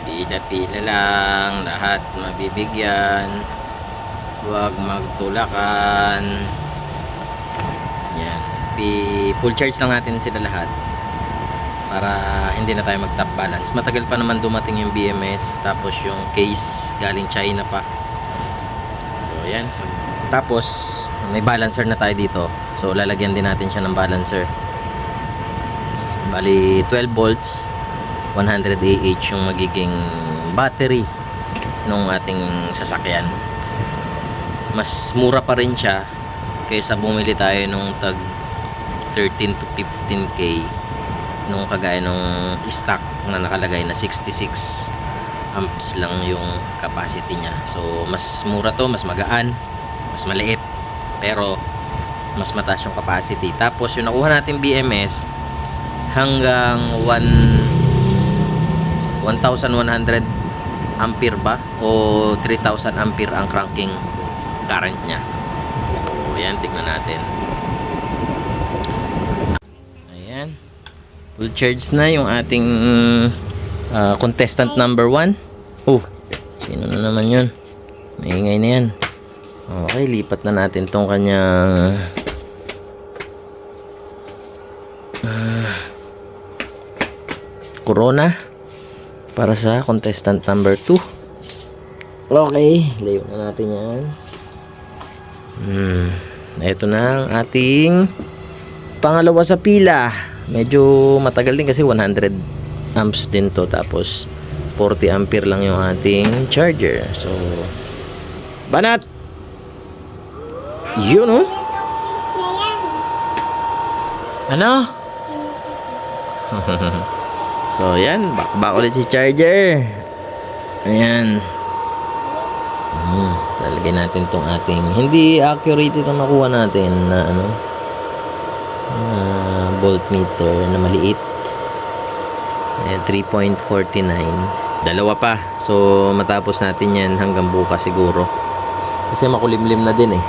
Pila-pila lang, lahat mabibigyan. Huwag magtulakan. Yan. Full charge lang natin sila lahat para hindi na tayo mag-top balance. Matagal pa naman dumating yung BMS, tapos yung case galing China pa. So yan. Tapos may balancer na tayo dito. So lalagyan din natin siya ng balancer. So, bali 12 volts, 100 AH yung magiging battery nung ating sasakyan. Mas mura pa rin siya kaysa bumili tayo nung tag 13 to 15k nung kagaya nung stock na nakalagay na 66 amps lang yung capacity niya. So mas mura to, mas magaan, mas maliit, pero mas mataas yung capacity. Tapos yung nakuha natin BMS hanggang 1100 ampere ba o 3000 ampere ang cranking current niya. So yan, tignan natin. Ayan, full charge na yung ating contestant number 1. Oh, sino na naman yun? Maingay na yan. Okay, lipat na natin tong kanyang Corona para sa contestant number 2. Okay, layo na natin yan. Ito na ang ating pangalawa sa pila. Medyo matagal din kasi 100 amps din to, tapos 40 ampere lang yung ating charger. So banat yun, oh. Ano? So yan, back ulit si charger. Ayan. Talagay natin tong ating, hindi accurate itong nakuha natin na ano, voltmeter na maliit. Ayan, 3.49. Dalawa pa. So matapos natin yan hanggang bukas siguro, kasi makulimlim na din eh.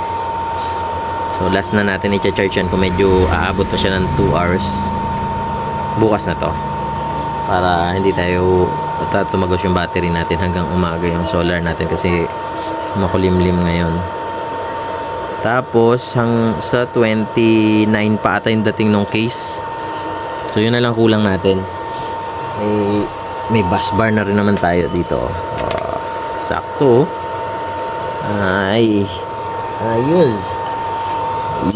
So last na natin i-charge yan kung medyo aabot pa siya ng 2 hours bukas na to, para hindi tayo tumagos yung battery natin hanggang umaga yung solar natin kasi makulimlim ngayon. Tapos sa 29 pa ata yung dating nung case. So yun na lang kulang natin. May bus bar na rin naman tayo dito. Sakto. Ay, ayos.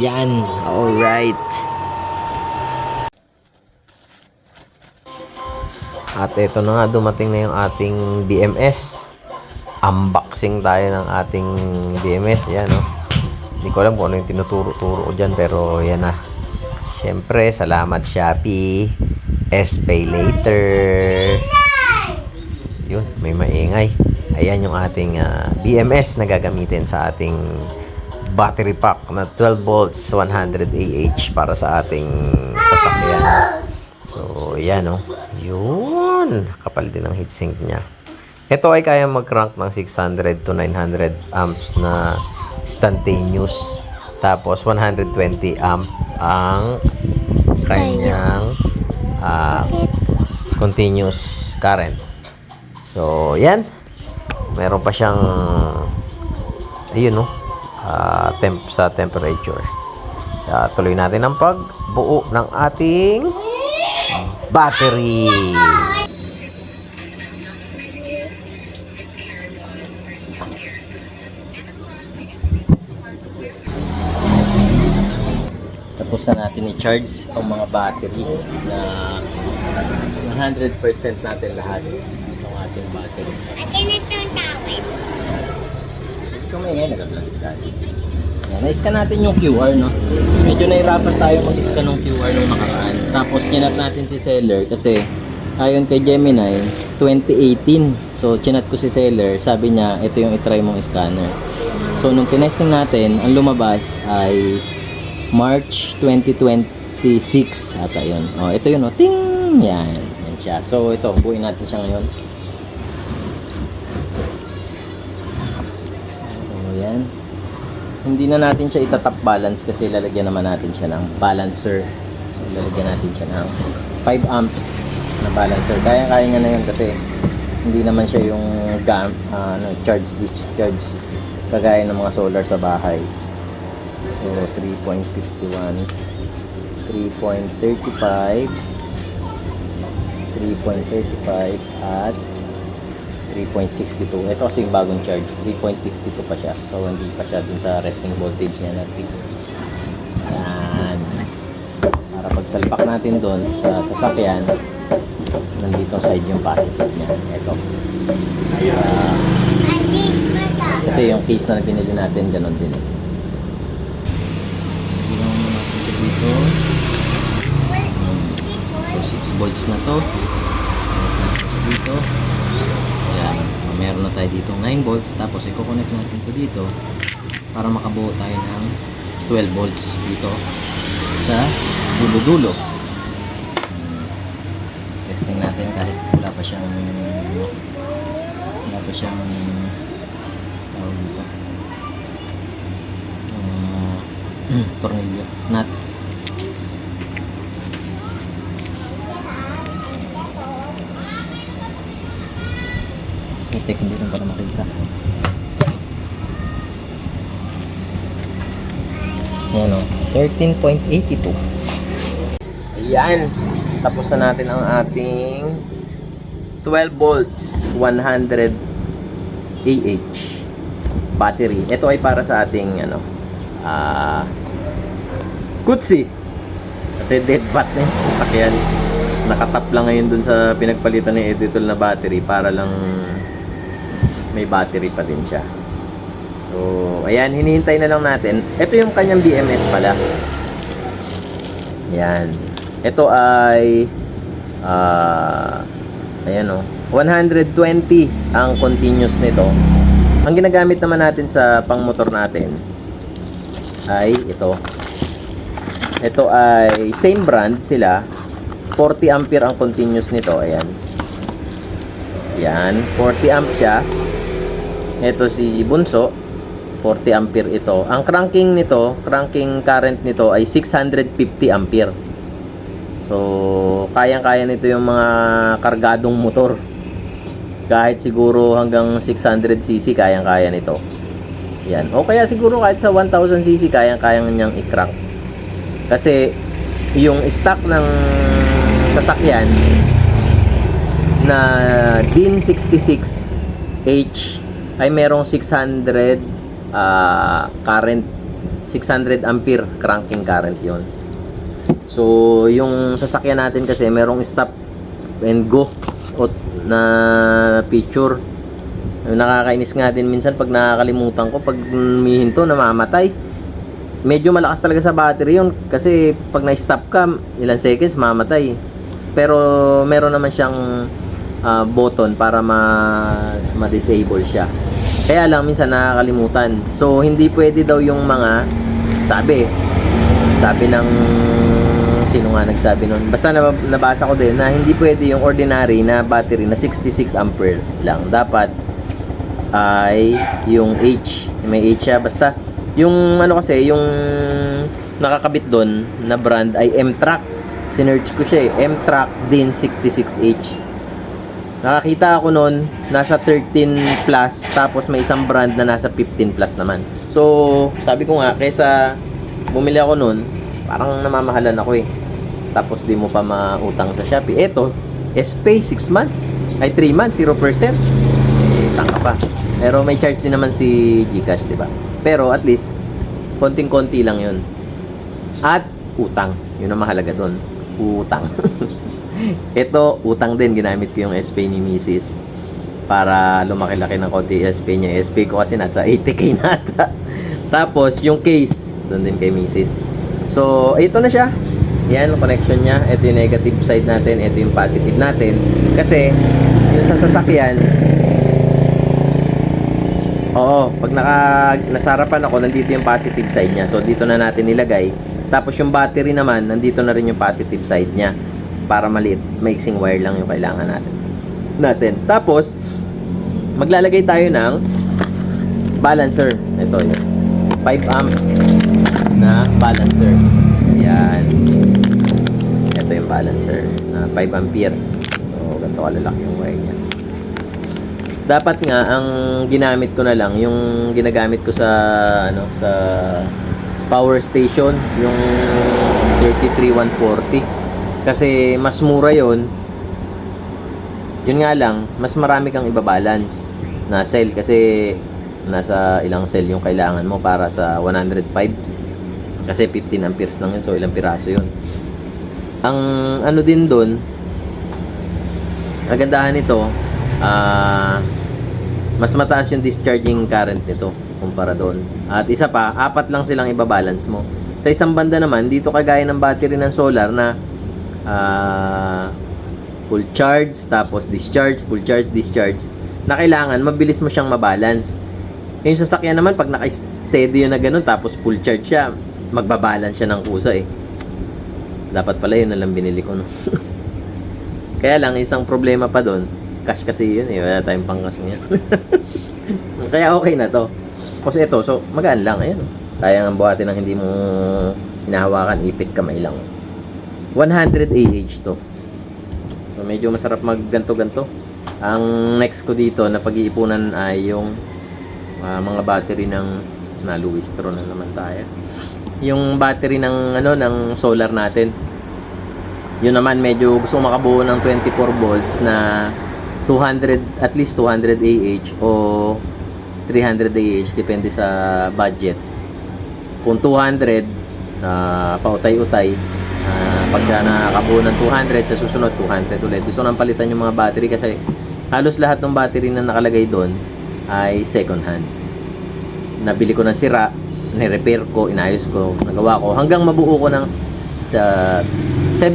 Yan, alright. At ito na nga, dumating na yung ating BMS. Unboxing tayo ng ating BMS. Yan, oh. Hindi ko alam kung ano yung tinuturo-turo ko dyan, pero yan na. Siyempre, salamat Shopee. S-Pay later. Yun, may maingay. Ayan yung ating BMS na gagamitin sa ating battery pack na 12 volts 100 AH para sa ating sasakyan. So yan, oh. Yun, kapal din ang heatsink niya. Ito ay kaya mag-crank ng 600 to 900 amps na instantaneous. Tapos 120 amp ang kanyang continuous current. So yan, meron pa siyang ayun, no, sa temperature. Tuloy natin ang pagbuo ng ating battery. Tapos na natin i-charge ang mga battery na 100% natin lahat ng ating battery. Ito may ngayon nag-vlog si Daddy. Na-scan natin yung QR, no? Medyo nahirapan tayo mag-scan ng QR nung nakaraan. Tapos chinat natin si seller kasi ayon kay Gemini 2018. So chinat ko si seller, sabi niya ito yung i-try mong scanner. So nung tinesting natin, ang lumabas ay March 2026 ata yun. Oh, ito yun, oh. Ting! Yan. Yan siya. So ito, buuin natin siya ngayon. Oh, yan. Hindi na natin siya itatap balance kasi lalagyan naman natin siya ng balancer. So lalagyan natin siya ng 5 amps na balancer. Kaya-kaya niya na yun kasi Hindi naman siya yung charge discharge kagaya ng mga solar sa bahay. So 3.51, 3.35, 3.35 at 3.62. Ito kasi yung bagong charge, 3.62 pa siya. So hindi pa siya dun sa resting voltage niya na 3. Yan. Para pagsalpak natin dun sa sasakyan, nandito side yung positive niya. Ito. Kasi yung case na pinili natin, ganun din eh. Ilong natin ito dito. So 6 volts na to. Dito. Ayan. Meron na tayo dito 9 volts. Tapos i-connect natin ito dito para makabuo tayo ng 12 volts dito sa dulo-dulo. Testing natin kahit wala pa siyang tawag dito tornilyo nut. I-take dito para makita. Ayan o, 13.82. Ayan, tapos na natin ang ating 12 volts 100 AH battery. Ito ay para sa ating kutsi, kasi dead bat na yung sasakyan. Nakatap lang ngayon dun sa pinagpalitan ng Editol na battery para lang may battery pa din siya. So ayan, hinihintay na lang natin. Ito yung kanyang BMS pala. Ayan, ito ay ayan o, 120 ang continuous nito. Ang ginagamit naman natin sa pangmotor natin ay ito. Ito ay same brand sila. 40 ampere ang continuous nito. Ayan. Yan, 40 amp siya. Ito si Bunso, 40 ampere ito. Ang cranking nito, cranking current nito ay 650 ampere. So, kayang-kaya nito yung mga kargadong motor. Kahit siguro hanggang 600cc, kayang-kaya nito. Yan. O kaya siguro kahit sa 1000cc, kayang-kaya niyang i-crank. Kasi, yung stock ng sasakyan na DIN 66H ay merong 600 current, 600 ampere cranking current yon. So yung sasakyan natin kasi merong stop and go na feature. Nakakainis nga din minsan pag nakakalimutan ko, pag humihinto namamatay. Medyo malakas talaga sa battery yun kasi pag na-stop ka ilang seconds mamatay. Pero meron naman siyang button para ma-disable siya. Kaya lang minsan nakakalimutan. So hindi pwede daw yung mga sabi ng sino nga nagsabi nun, basta nabasa ko din na hindi pwede yung ordinary na battery na 66 ampere lang. Dapat ay yung H, may H siya. Basta yung ano kasi, yung nakakabit doon na brand ay M-Track. Sinearch ko siya eh, M-Track DIN 66H. Nakakita ako noon nasa 13 plus, tapos may isang brand na nasa 15 plus naman. So sabi ko nga, kaysa bumili ako noon, parang namamahalan ako eh. Tapos di mo pa mautang sa Shopee. Eto, SPay 6 months, ay 3 months, 0%. Utang ka pa. Pero may charge din naman si GCash, di ba? Pero at least, konting-konti lang yun. At utang. Yun ang mahalaga doon. Utang. Ito, utang din. Ginamit ko yung SPay ni Mrs. Para lumaki-laki ng konti SPay niya. SPay ko kasi nasa 80k nata. Tapos, yung case, doon din kay Mrs. So, ito na siya. Yan, connection niya. Ito yung negative side natin. Ito yung positive natin. Kasi, yung sa sasakyan, oo, pag nasarapan ako, nandito yung positive side niya. So, dito na natin nilagay. Tapos, yung battery naman, nandito na rin yung positive side niya. Para maliit, maiksing wire lang yung kailangan natin. Tapos, maglalagay tayo ng balancer. Ito yun. 5 amps na balancer. Ayan. Ito yung balancer na 5 ampere. So, ganito kalalaki yung wire niya. Dapat nga ang ginamit ko na lang yung ginagamit ko sa sa power station, yung 33140 kasi mas mura yon. Yun nga lang, mas marami kang ibabalance na cell kasi nasa ilang cell yung kailangan mo para sa 105 kasi 15 amperes lang yun, so ilang piraso yun. Ang ano din doon, kagandahan nito, mas mataas yung discharging current nito kumpara doon. At isa pa, 4 lang silang ibabalance mo. Sa isang banda naman, dito kagaya ng battery ng solar na full charge, tapos discharge, full charge, discharge, na kailangan mabilis mo siyang mabalance. Yung sasakyan naman, pag naka-steady yun na ganun, tapos full charge siya, magbabalance siya ng kusa eh. Dapat pala yun na lang binili ko, no? Kaya lang, isang problema pa doon, cash kasi yun eh, wala tayong pangkas niya. Kaya okay na to. Kasi ito, so magaan lang, ayan. Kaya nga buhatin ng hindi mo hinahawakan, ipit kamay lang. 100 AH to. So medyo masarap magganto-ganto. Ang next ko dito na pag-iipunan ay yung mga battery ng Luistro na naman tayo. Yung battery ng ng solar natin. Yun naman medyo gusto makabuo ng 24 volts na 200, at least 200 AH o 300 AH depende sa budget. Kung 200 pautay-utay, pagka nakabuo ng 200 sa susunod 200 ulit. Gusto nang palitan yung mga battery kasi halos lahat ng battery na nakalagay doon ay second hand. Nabili ko ng sira, ni-repair ko, inayos ko, nagawa ko hanggang mabuo ko ng 700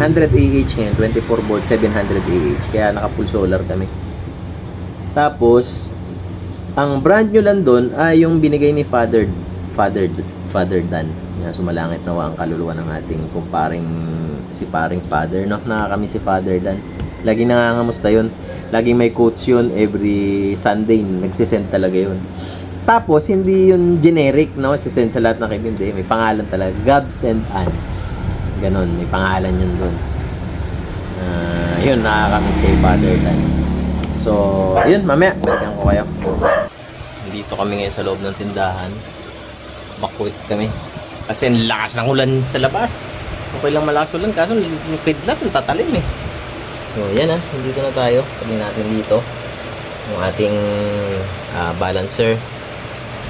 AH ngayon, 24 volts, 700 AH. Kaya naka full solar kami. Tapos ang brand new lang doon ay yung binigay ni Father Dan. Nga sumalangit nawa ang kaluluwa ng ating kumparing si paring Father, no? Nakakami si Father Dan. Laging nangangamusta yun. Laging may quotes yun every Sunday. Nagsisend talaga yun. Tapos, hindi yun generic, no? Sisend sa lahat ng kaibigan. May pangalan talaga. Gabs and Ann. Ganon. May pangalan yun dun. Yun, nakakamiss kay Father Dan. So, yun, mamaya. Balikan ko kayo. Dito kami ngayon sa loob ng tindahan. Bakwit kami. Kasi ang lakas ng ulan sa labas. Okay lang malakas ulan. Kaso, yung kidlat, tatalim eh. So, yan nandito na tayo. Pagin natin dito yung ating balancer.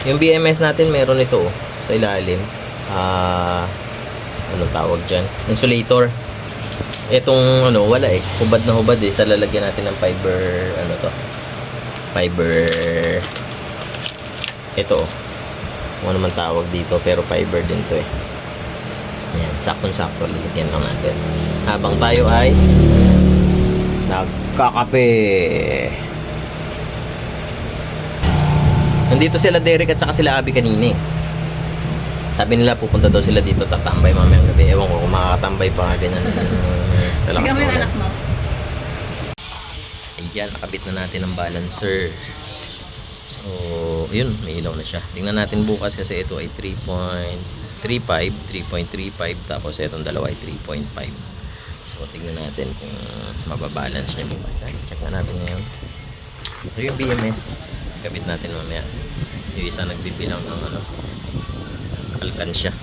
Yung BMS natin, meron ito sa ilalim. Anong tawag dyan? Insulator. Itong wala eh. Hubad na hubad eh. Sa lalagyan natin ng fiber, fiber, ito ano naman tawag dito, pero fiber din to eh. Ayan, saktong-sakto. Lalagyan lang natin. Habang tayo ay nagkakape. Nandito sila Derek at saka sila Abby kanina. Sabi nila pupunta daw sila dito, tatambay mamayang gabi. Ewan ko kung makakatambay pa nga ganyan. Talakas mo anak mo. Ayan, nakabit na natin ang balancer. So, yun, may ilaw na siya. Tingnan natin bukas kasi ito ay 3.35, tapos itong dalawa ay 3.5. So, tingnan natin kung mababalance niya bukas. Check na natin ngayon. Ito yung BMS. Kabit natin mamaya. Yung isa nagbibilang ng alkansya.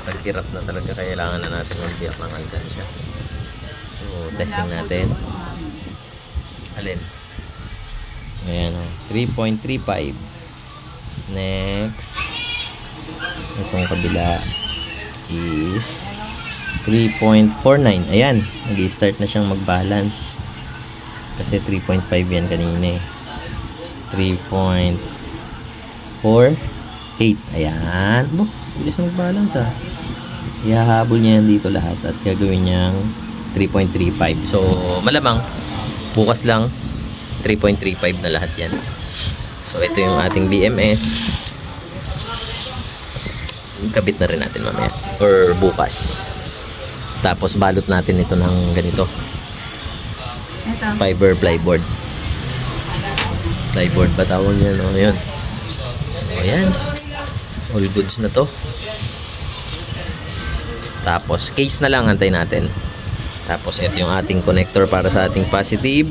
Naghirap na talaga, kailangan na natin magbiyak ng alkansya. So, testing natin. Alin? Ayan, 3.35. Next, itong kabila is 3.49. Ayan, nag-start na siyang mag-balance. Kasi 3.5 yan kanina eh. 3.48. Ayan. Bilis na mag-balance ah. Ihahabol niya yan dito lahat at gagawin niyang 3.35. So, malamang bukas lang 3.35 na lahat yan. So, ito yung ating BMS. Kabit na rin natin mamaya or bukas. Tapos balot natin ito ng ganito. Fiber plyboard. Plyboard ba tawag niya, no? Ayun. So, ayan. All goods na to. Tapos, case na lang antay natin. Tapos, ito yung ating connector para sa ating positive.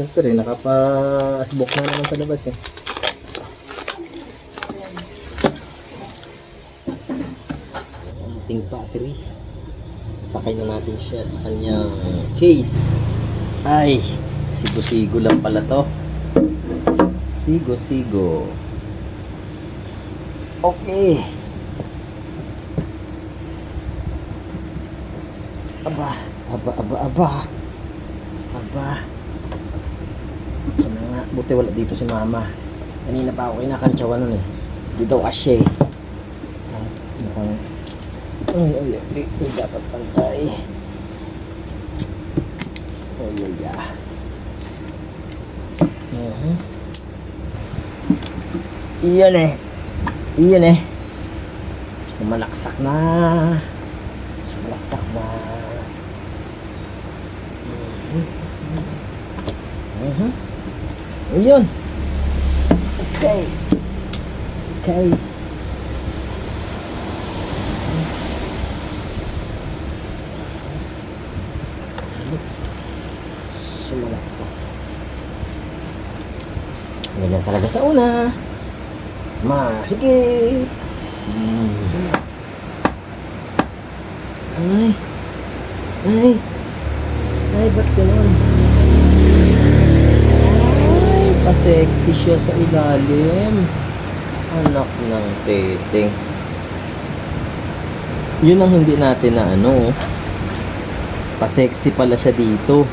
Siyempre, nakapa-asbok na naman sa labas eh. Ating battery. Sasakay na natin siya sa kanyang case. Ay, sigo-sigo lang pala to. Sigo-sigo. Okay. Aba. Aba. Ano nga, buti wala dito si mama. Kanina pa ako kinakantsawan nun eh. Di daw asya eh. Mukhang... Ay, dapat pantay. Iyan eh. Sumalaksak na. Ayun. Okay. Sumalaksak. Ganyan talaga sa una. Sige. Ay, ba't ganun? Ay, pa-sexy siya sa ilalim. Anak ng teteng. Yun ang hindi natin na ano. Pa-sexy pala siya dito.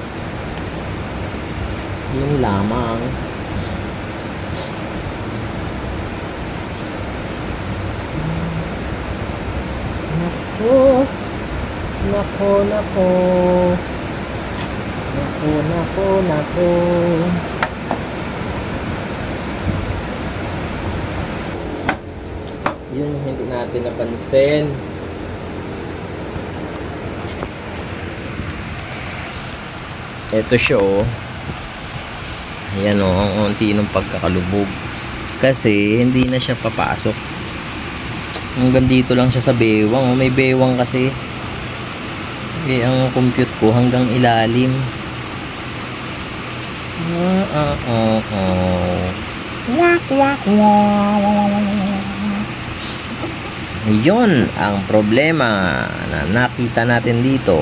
Yun lamang. Nako. Yun yung hindi natin napansin. Ito siya oh. Ayan oh, ang unti ng pagkakalubog. Kasi hindi na siya papasok. Hanggang dito lang siya sa bewang. May bewang kasi. Eh, ang compute ko hanggang ilalim. Yun ang problema na nakita natin dito.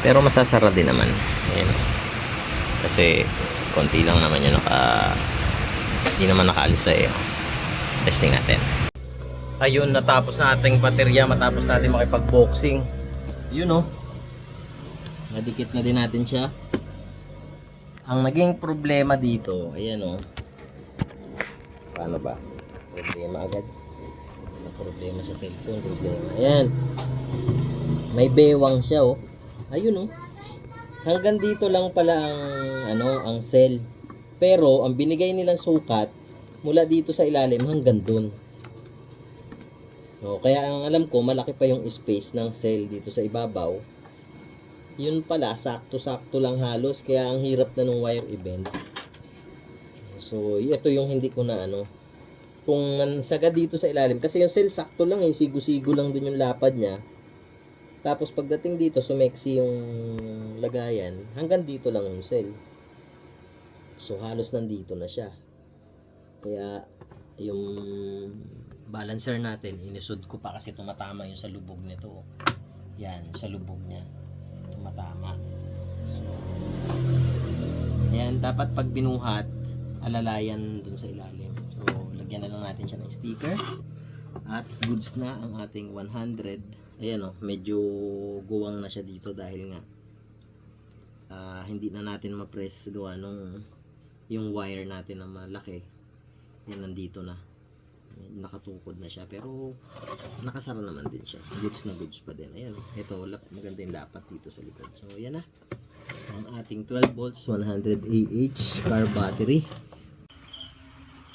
Pero masasara din naman. Ayan. Kasi konti lang naman yun hindi naman nakaalis sa iyo. Testing natin. Ayun, natapos na ating baterya matapos natin makipag-boxing. Yun oh. Nadikit na din natin siya. Ang naging problema dito, ayan oh. Paano ba? Problema agad. Problema sa cellphone, problema. Ayan. May bewang siya oh. Ayun oh. Hanggang dito lang pala ang cell. Pero ang binigay nilang sukat mula dito sa ilalim hanggang dun. No, kaya ang alam ko malaki pa yung space ng cell dito sa ibabaw. Yun pala sakto-sakto lang halos kaya ang hirap na ng wire i-bend. So ito yung hindi ko na kung nansagad dito sa ilalim kasi yung cell sakto lang sigo-sigo lang din yung lapad niya. Tapos pagdating dito sumeksi yung lagayan hanggang dito lang yung cell. So halos nandito na siya. Kaya yung balancer natin inisud ko pa kasi tumatama yung sa lubog nito. Yan, sa lubog niya tumatama. So yan, dapat pag binuhat alalayan dun sa ilalim. So lagyan na lang natin siya ng sticker at goods na ang ating 100. Ayan medyo guwang na siya dito dahil nga hindi na natin ma-press gawa nung yung wire natin na malaki. Yan, nandito na. Nakatukod na siya pero nakasara naman din siya. Goods na goods pa din. Ayan, ito maganda yung lapat dito sa likod. So ayan na ang ating 12 volts 100 Ah car battery.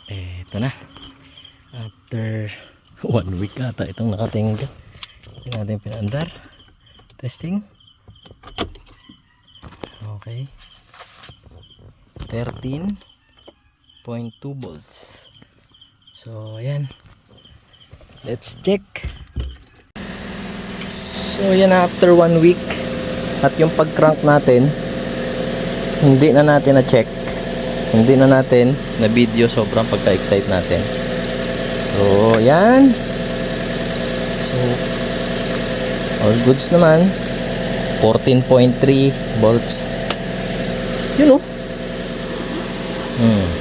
Ito na after 1 week ata itong nakatingga. Hindi natin pinandar. Testing. Okay, 13.2 volts. So ayan, let's check. So yan, after 1 week At yung pag-crank natin, hindi na natin na-check. Hindi na natin na-video, sobrang pagka-excite natin. So, yan. So, all goods naman. 14.3 volts. Yun, oh.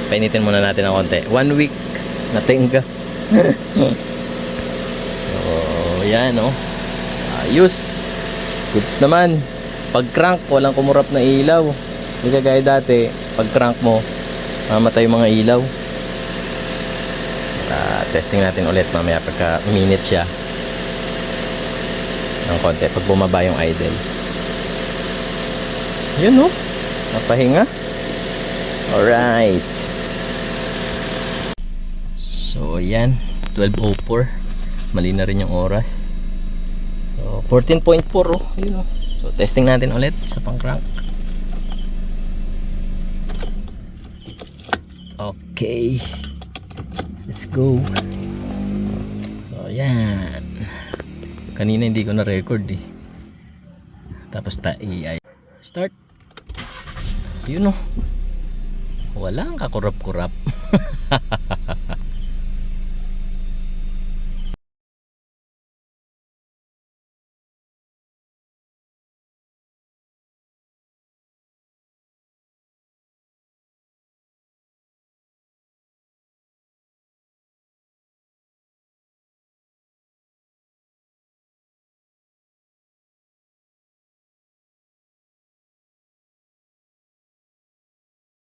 Painitin muna natin ng konti. 1 week na tingga. So, yan, oh. Ayos. Goods naman. Pag crank, walang kumurap na ilaw. Hindi kagaya dati, pag crank mo, mamatay yung mga ilaw. Testing natin ulit mamaya pagka minute siya ng konti pag bumaba yung idle. Yun, oh. Napahinga. Alright. So, yan. 12:04. Mali na rin yung oras. So, 14.4, oh. Yun, oh. So, testing natin ulit sa pang-crank. Okay. Let's go. So, yan. Kanina hindi ko na-record eh. Tapos AI. Start. Yun, oh. Walang kakurap-kurap.